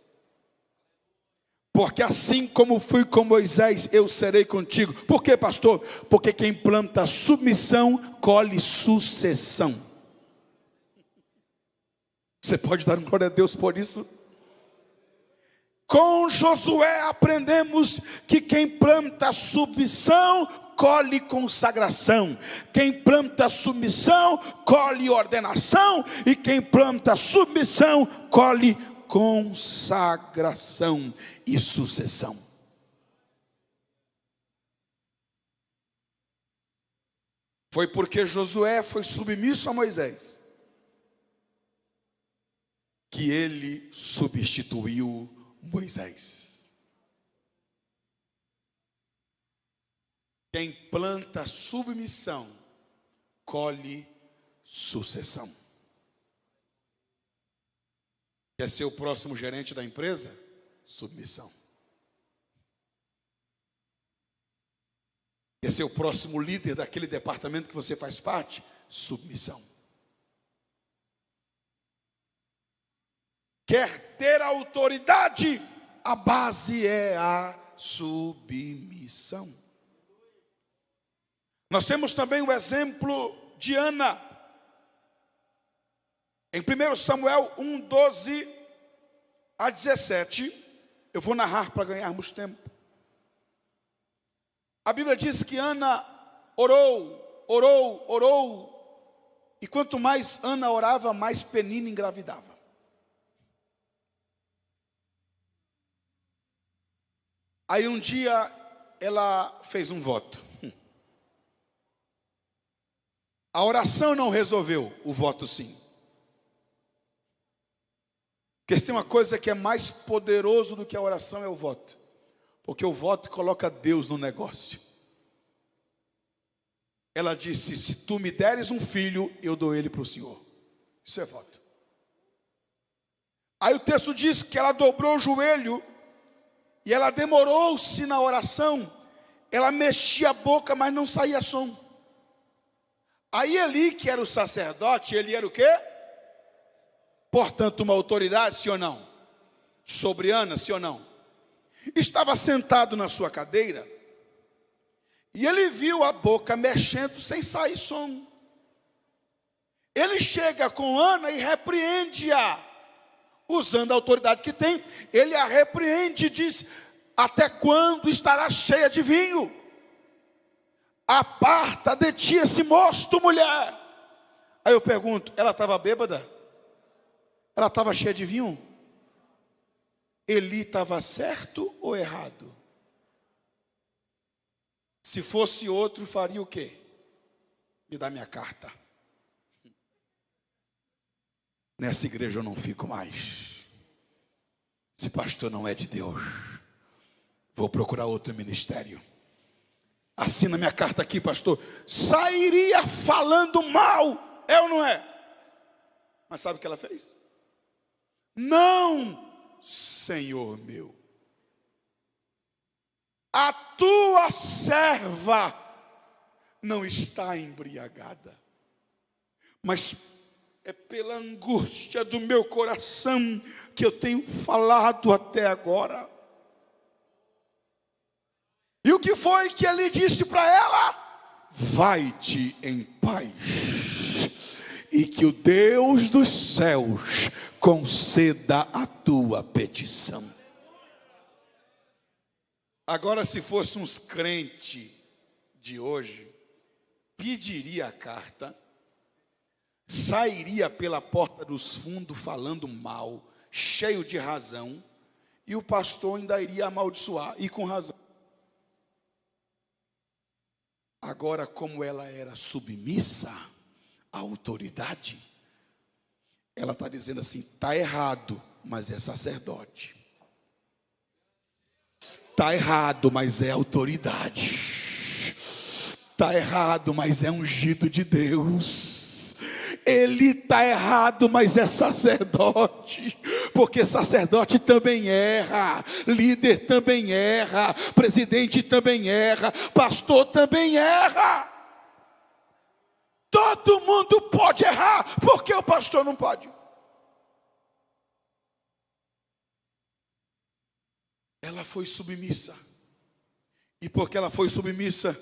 Porque assim como fui com Moisés, eu serei contigo. Por quê, pastor? Porque quem planta submissão, colhe sucessão. Você pode dar glória a Deus por isso? Com Josué aprendemos que quem planta submissão, colhe consagração. Quem planta submissão, colhe ordenação. E quem planta submissão, colhe consagração e sucessão. Foi porque Josué foi submisso a Moisés que ele substituiu Moisés. Quem planta submissão, colhe sucessão. Quer ser o próximo gerente da empresa? Submissão. Quer ser o próximo líder daquele departamento que você faz parte? Submissão. Quer ter autoridade? A base é a submissão. Nós temos também o exemplo de Ana. Em 1 Samuel 1, 12 a 17, eu vou narrar para ganharmos tempo. A Bíblia diz que Ana orou, e quanto mais Ana orava, mais Penina engravidava. Aí um dia ela fez um voto. A oração não resolveu, o voto sim. Porque se tem uma coisa que é mais poderoso do que a oração, é o voto. Porque o voto coloca Deus no negócio. Ela disse: se tu me deres um filho, eu dou ele para o Senhor. Isso é voto. Aí o texto diz que ela dobrou o joelho e ela demorou-se na oração. Ela mexia a boca, mas não saía som. Aí Eli, que era o sacerdote, ele era o quê? Portanto, uma autoridade, sim ou não? Sobre Ana, sim ou não? Estava sentado na sua cadeira e ele viu a boca mexendo sem sair som. Ele chega com Ana e repreende-a, usando a autoridade que tem. Ele a repreende e diz: até quando estará cheia de vinho? Aparta de ti esse mosto, mulher. Aí eu pergunto: ela estava bêbada? Ela estava cheia de vinho? Eli estava certo ou errado? Se fosse outro, faria o quê? Me dá minha carta. Nessa igreja eu não fico mais. Esse pastor não é de Deus. Vou procurar outro ministério. Assina minha carta aqui, pastor. Sairia falando mal, é ou não é? Mas sabe o que ela fez? Não, Senhor meu. A tua serva não está embriagada, mas é pela angústia do meu coração que eu tenho falado até agora. E o que foi que ele disse para ela? Vai-te em paz, e que o Deus dos céus conceda a tua petição. Agora, se fosse uns crentes de hoje, pediria a carta, sairia pela porta dos fundos falando mal, cheio de razão, e o pastor ainda iria amaldiçoar, e com razão. Agora, como ela era submissa à autoridade, ela está dizendo assim: está errado, mas é sacerdote. Está errado, mas é autoridade. Está errado, mas é ungido de Deus. Ele está errado, mas é sacerdote. Porque sacerdote também erra, líder também erra, presidente também erra, pastor também erra. Todo mundo pode errar, porque o pastor não pode. Ela foi submissa. E porque ela foi submissa,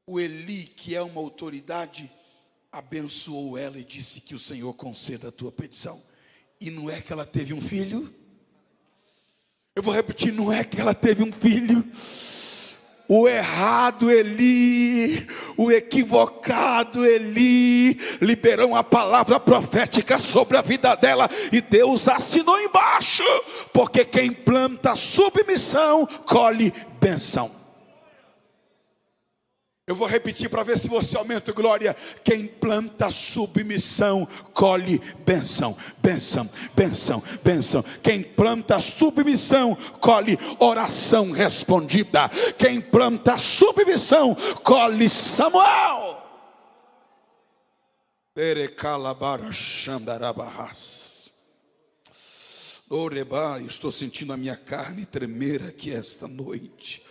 o Eli, que é uma autoridade, abençoou ela e disse que o Senhor conceda a tua petição. E não é que ela teve um filho? Eu vou repetir, não é que ela teve um filho. O errado Eli, o equivocado Eli, liberou uma palavra profética sobre a vida dela, e Deus assinou embaixo, porque quem planta submissão, colhe bênção. Eu vou repetir para ver se você aumenta, glória. Quem planta submissão, colhe bênção, bênção, bênção, bênção. Quem planta submissão, colhe oração respondida. Quem planta submissão, colhe Samuel. Estou sentindo a minha carne tremer aqui esta noite.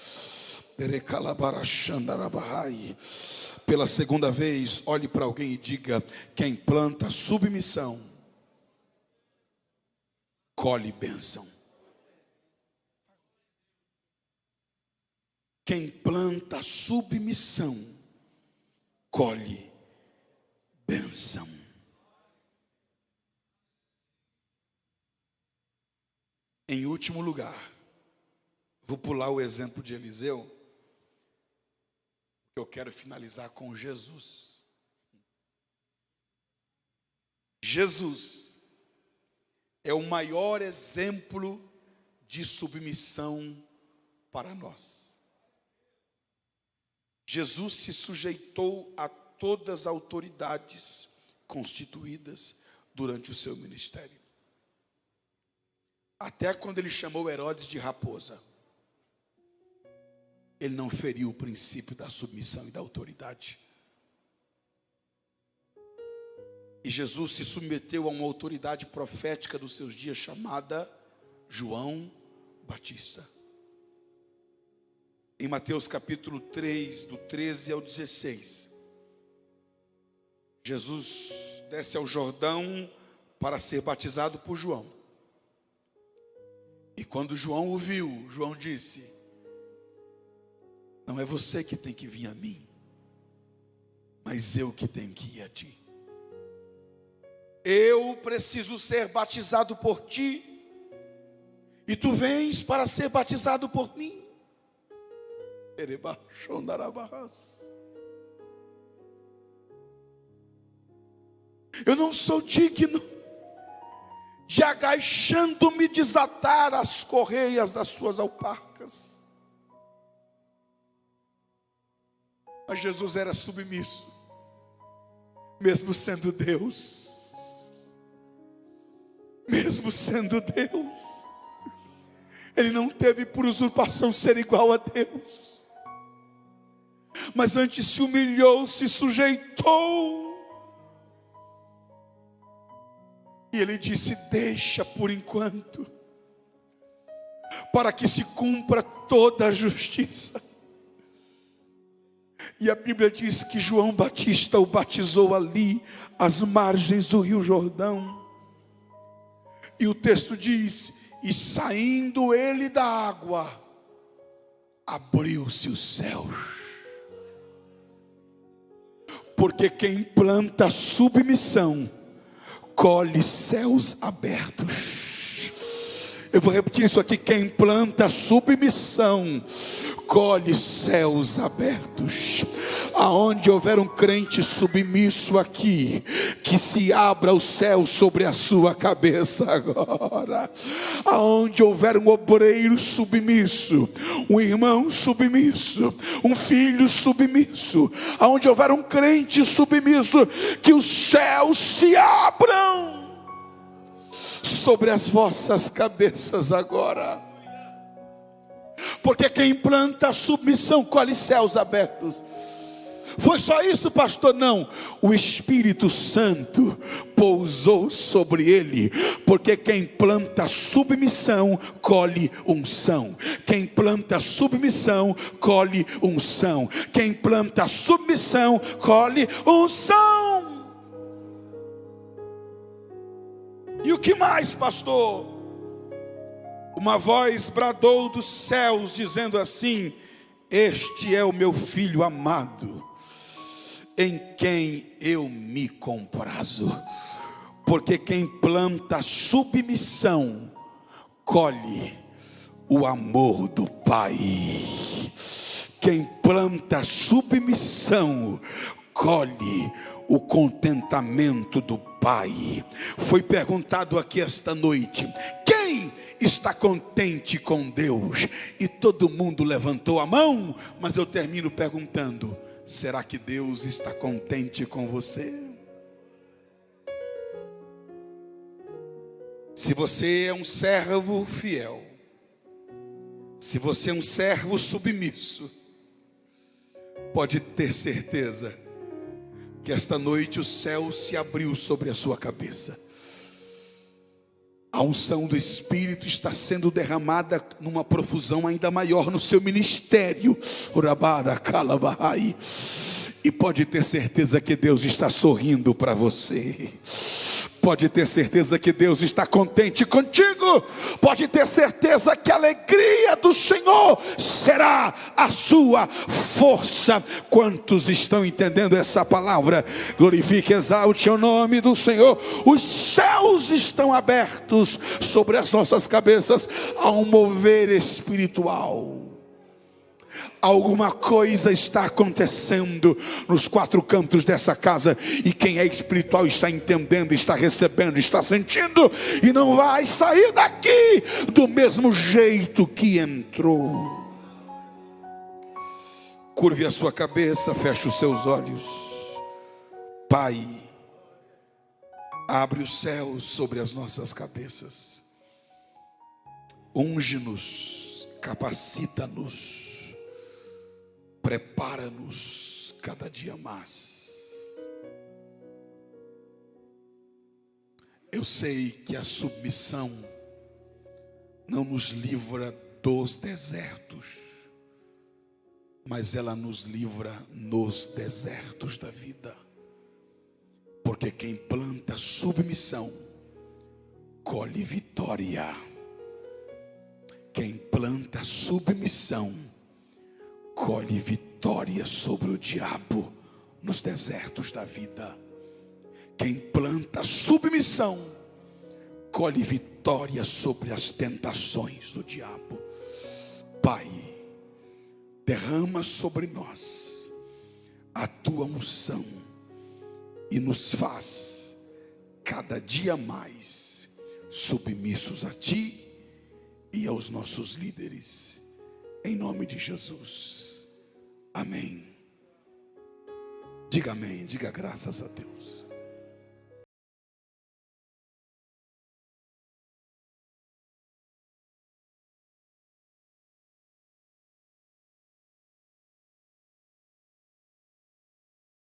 Pela segunda vez, olhe para alguém e diga: quem planta submissão, colhe bênção. Quem planta submissão, colhe bênção. Em último lugar, vou pular o exemplo de Eliseu. Eu quero finalizar com Jesus. Jesus é o maior exemplo de submissão para nós. Jesus se sujeitou a todas as autoridades constituídas durante o seu ministério. Até quando ele chamou Herodes de raposa, ele não feriu o princípio da submissão e da autoridade. E Jesus se submeteu a uma autoridade profética dos seus dias, chamada João Batista. Em Mateus capítulo 3, do 13 ao 16, Jesus desce ao Jordão para ser batizado por João. E quando João o viu, João disse: não é você que tem que vir a mim, mas eu que tenho que ir a ti. Eu preciso ser batizado por ti, e tu vens para ser batizado por mim. Eu não sou digno de, agachando-me, desatar as correias das suas alparcas. Mas Jesus era submisso, mesmo sendo Deus. Mesmo sendo Deus, ele não teve por usurpação ser igual a Deus, mas antes se humilhou, se sujeitou. E ele disse: deixa por enquanto, para que se cumpra toda a justiça. E a Bíblia diz que João Batista o batizou ali, às margens do Rio Jordão. E o texto diz: e saindo ele da água, abriu-se os céus. Porque quem planta submissão, colhe céus abertos. Eu vou repetir isso aqui: quem planta submissão, colhe céus abertos. Aonde houver um crente submisso aqui, que se abra o céu sobre a sua cabeça agora. Aonde houver um obreiro submisso, um irmão submisso, um filho submisso, aonde houver um crente submisso, que os céus se abram sobre as vossas cabeças agora. Porque quem planta a submissão colhe céus abertos. Foi só isso, pastor? Não, o Espírito Santo pousou sobre ele. Porque quem planta submissão colhe unção. Quem planta submissão colhe unção. Quem planta submissão colhe unção. E o que mais, pastor? Uma voz bradou dos céus dizendo assim: este é o meu filho amado, em quem eu me comprazo. Porque quem planta submissão colhe o amor do Pai. Quem planta submissão colhe o contentamento do Pai. Foi perguntado aqui esta noite: quem está contente com Deus? E todo mundo levantou a mão. Mas eu termino perguntando: será que Deus está contente com você? Se você é um servo fiel, se você é um servo submisso, pode ter certeza que esta noite o céu se abriu sobre a sua cabeça. A unção do Espírito está sendo derramada numa profusão ainda maior no seu ministério. E pode ter certeza que Deus está sorrindo para você. Pode ter certeza que Deus está contente contigo. Pode ter certeza que a alegria do Senhor será a sua força. Quantos estão entendendo essa palavra? Glorifique, exalte o nome do Senhor. Os céus estão abertos sobre as nossas cabeças a um mover espiritual. Alguma coisa está acontecendo nos quatro cantos dessa casa, e quem é espiritual está entendendo, está recebendo, está sentindo, e não vai sair daqui do mesmo jeito que entrou. Curve a sua cabeça, feche os seus olhos. Pai, abre os céus sobre as nossas cabeças. Unge-nos, capacita-nos, prepara-nos cada dia mais. Eu sei que a submissão não nos livra dos desertos, mas ela nos livra nos desertos da vida. Porque quem planta submissão colhe vitória. Quem planta submissão colhe vitória sobre o diabo nos desertos da vida. Quem planta submissão colhe vitória sobre as tentações do diabo. Pai, derrama sobre nós a tua unção e nos faz cada dia mais submissos a ti e aos nossos líderes, em nome de Jesus. Amém. Diga amém, diga graças a Deus.